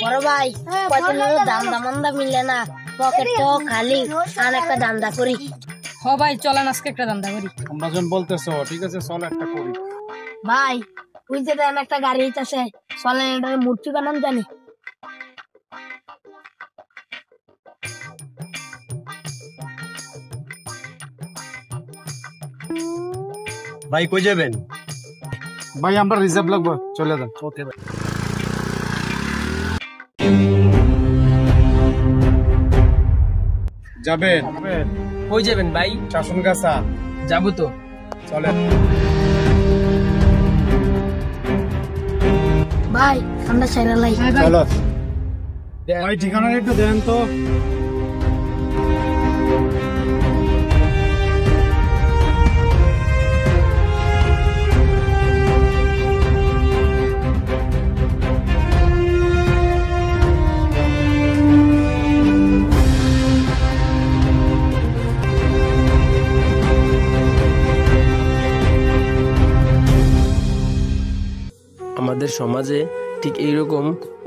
বড় ভাই কতদিন দান্দা মান্দা মিলে না, পকেট তো খালি, আর একটা দান্দা করি। হ ভাই চলেন আজকে একটা দান্দা করি। তোমরা যখন বলতেছো ঠিক আছে চল একটা করি। ভাই বুঝতে দেন একটা গাড়ি আছে, চলেন এটার মূর্তি বানান জানি। ভাই কই যাবেন? ভাই আমরা রিজার্ভ লাগবো, চলে যান। ওকে ভাই। যাবেন? কই যাবেন ভাই? শাসন গাছা যাবো তো। চলেন। ভাই ঠান্ডা ছাইরা লাই। চলো ভাই, ঠিকানা একটু দেন তো। আমাদের সমাজে ঠিক এইরকম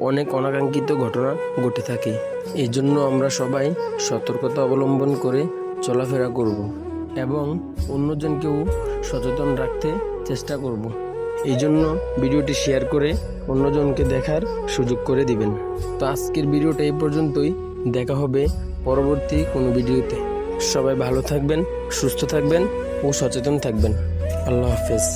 অনেক অনাকাঙ্ক্ষিত ঘটনা ঘটে থাকে। এই জন্য আমরা সবাই সতর্কতা অবলম্বন করে চলাফেরা করব এবং অন্যজনকেও সচেতন রাখতে চেষ্টা করব। এই জন্য ভিডিওটি শেয়ার করে অন্যজনকে দেখার সুযোগ করে দিবেন। তো আজকের ভিডিওটা এই পর্যন্তই, দেখা হবে পরবর্তী কোনো ভিডিওতে। সবাই ভালো থাকবেন, সুস্থ থাকবেন ও সচেতন থাকবেন। আল্লাহ হাফেজ।